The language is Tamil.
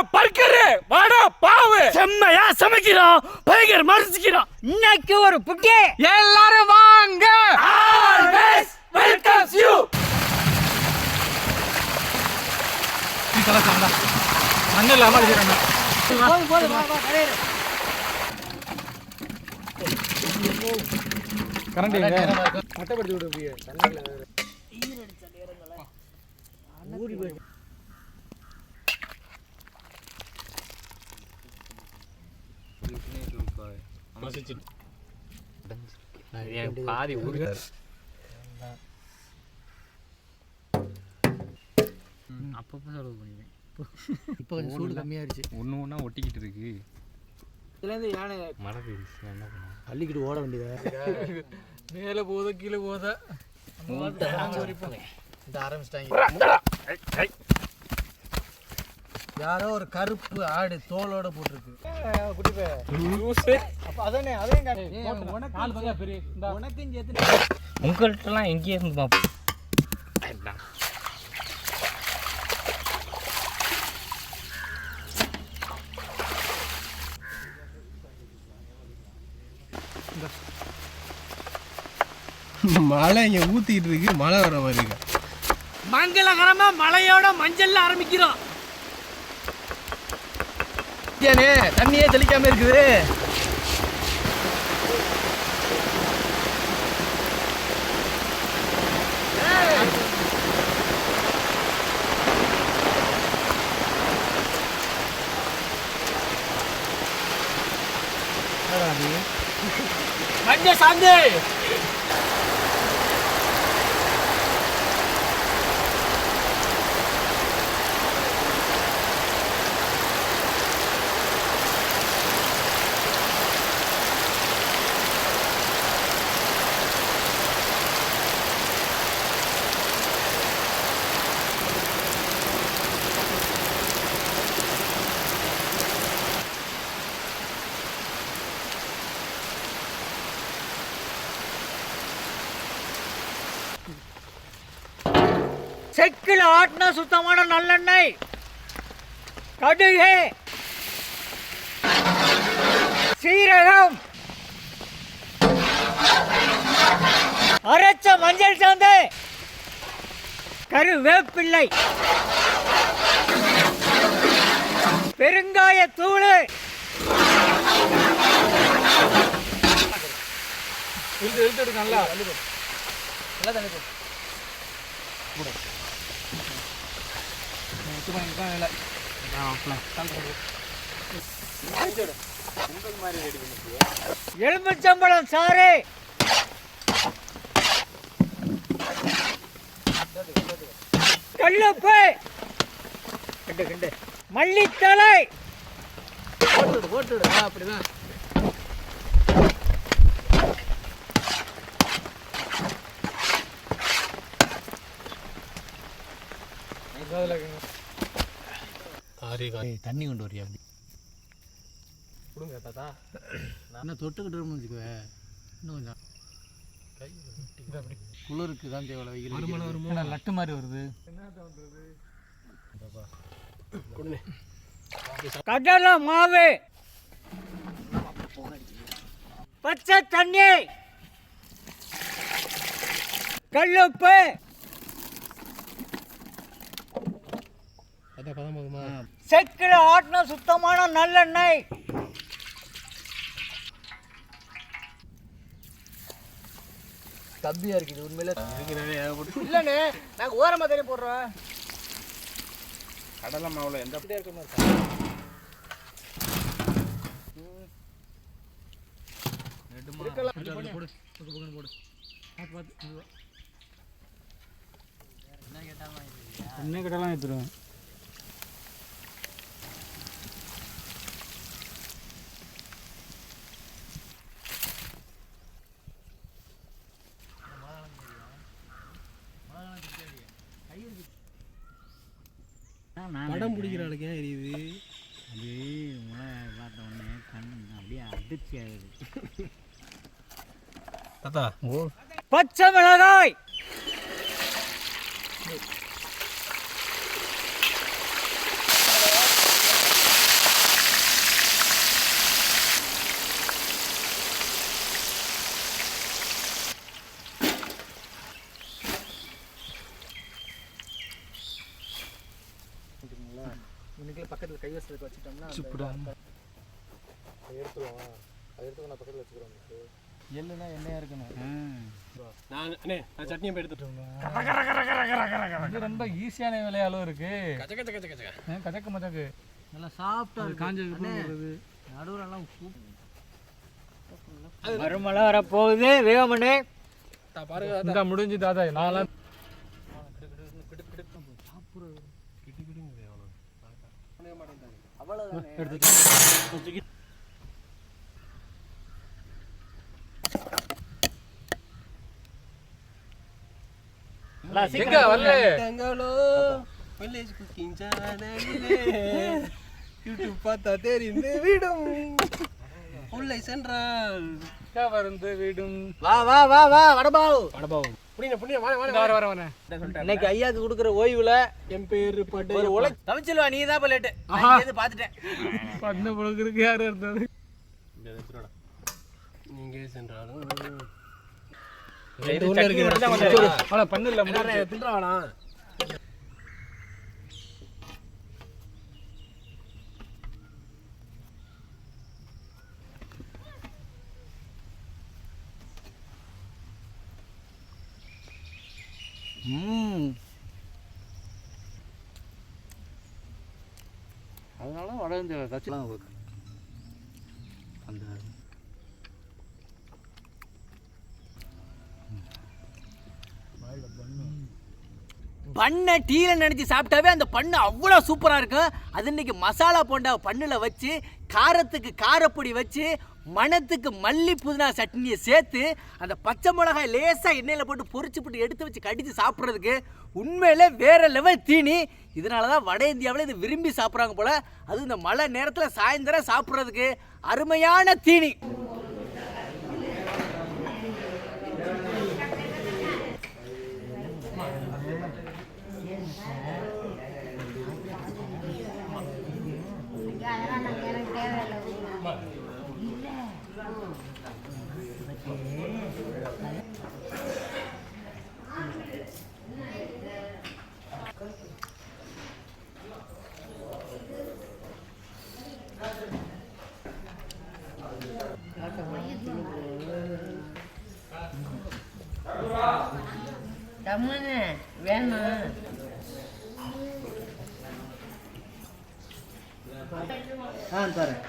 பர்கரு வாடா பாவு செம்மையா சமைக்கிறோம் பயங்கர மறுச்சுக்கிறோம் இன்னைக்கு ஒரு புட்டி எல்லாரும் வாங்க ஆல்வேஸ் வெல்கம்ஸ் யூ கலக்கம்டா மண்ணு இல்லாம அடிக்கிறாங்க போதும் வா கடையில கரண்ட் கட்டப்படுத்தி விடு அப்படியே தண்ணில ஈரடிச்ச நேரங்கள ஊறி போய் பாதி ஊருக்காரு அப்பப்போ செலவு பண்ணிடுவேன் இப்போ கொஞ்சம் சூடு கம்மியாகிடுச்சு ஒன்று ஒன்றா ஒட்டிக்கிட்டு இருக்கு இதுலேருந்து யானை மழை பெய்யுது என்ன பண்ணுவோம் அள்ளிக்கிட்டு ஓட வேண்டியதா மேலே போதா கீழே போதா இந்த ஆரம்பிச்சிட்டாங்க யாரோ ஒரு கருப்பு ஆடு தோலோட போட்டிருக்கு அப்போ அதானே அதையும் உனக்கும் சேர்த்து உங்கள்கிட்டலாம் எங்கேயே இருந்து பார்ப்போம் மழை இங்கே ஊற்றிக்கிட்டு இருக்கு மழை வர மாதிரி இருக்கு மங்களகரமா மழையோட மஞ்சள்ல ஆரம்பிக்கிறோம் தண்ணியே தெளிக்காம இருக்குது மஞ்சள் சாந்து செக்கில் ஆட்டின சுத்தமான நல்லெண்ணெய் கடுகு சீரகம் அரைச்ச மஞ்சள் சாந்து கருவேப்பிள்ளை பெருங்காயத்தூள் இழுத்து நல்லா நல்லா தண்ணி போடு எலுமிச்சம்பழம் சாறு கல்லுப்பு மல்லித்தழை போட்டுடு அப்படிதான் தண்ணி கொண்டு வரியா அப்படி கொடுங்க தாத்தா என்ன தொட்டுக்கிட்டு வச்சுக்குவே இன்னும் கொஞ்சம் குளிருக்கு தான் தேவை வெயில் லட்டு மாதிரி வருது கடலை மாவு பச்சை தண்ணி கல்லுப்பு செக்கில் ஆட்டின சுத்தமான நல்லெண்ணெய் தப்பியா இருக்குது உண்மையில இல்லண்ணே நாங்க ஓரமா தண்ணி போடுறோம் கடலை மாவுல எந்த இருக்க மாதிரி என்ன கேட்டாலும் எடுத்துருவேன் படம் பிடிக்கிற ஆளுக்கு ஏன் எரியுது அது மிளகாய் பார்த்த உடனே கண் அப்படியே அதிர்ச்சி ஆகுது தாத்தா ஓ பச்சை மிளகாய் இன்னைக்கு பக்கத்தில் கைவசத்துக்கு வச்சுட்டோம்னா எடுத்துருவோம். அது எடுத்து நான் பக்கத்தில் வச்சுக்கிறோம். எள்ளுனா எண்ணெயாக இருக்கணும். நான் சட்னியை போய் எடுத்துட்டோம். இது ரொம்ப ஈஸியான வேலையாலும் இருக்கு. கச்சக்க மச்சக்கு நல்லா சாப்பிட்டா காஞ்சது நடுவுலலாம் மறுமலை வரப்போகுது வேகமண்ணே. பாருங்க முடிஞ்சு தாத்தா. நான்லாம் எங்க வரல வில்லேஜ் குக்கிங் சேனலிலே யூடியூப் பார்த்தா தெரிந்து விடும் உள்ளே சென்றால் வந்து விடும். வா வா வா வா வடபாவு. புண்ணிய வர இன்னைக்கு ஐயாக்கு கொடுக்குற ஓய்வுல என் பேரு பட்டு ஒரு உலக தமிழ்ச்செல்வா நீ தான் லேட்டு பார்த்துட்டேன். பண்ண பொழுதுக்கு யாரும் இருந்தது நீங்க சென்றாலும் பண்ணு இல்ல தின்றானா அதனால வட இந்த கட்சிலாம் அந்த பண்ணை டீல நினைச்சு சாப்பிட்டாவே அந்த பண்ணு அவ்வளோ சூப்பராக இருக்கும். அது இன்னைக்கு மசாலா போண்டா பண்ணில் வச்சு காரத்துக்கு காரப்பொடி வச்சு மணத்துக்கு மல்லி புதினா சட்னியை சேர்த்து அந்த பச்சை மிளகாய் லேசாக எண்ணெயில் போட்டு பொரிச்சு போட்டு எடுத்து வச்சு கடித்து சாப்பிட்றதுக்கு உண்மையிலே வேற லெவல் தீனி. இதனால தான் வட இந்தியாவில் இது விரும்பி சாப்பிட்றாங்க போல. அதுவும் இந்த மழை நேரத்தில் சாயந்தரம் சாப்பிட்றதுக்கு அருமையான தீனி. வேணும் தரேன்.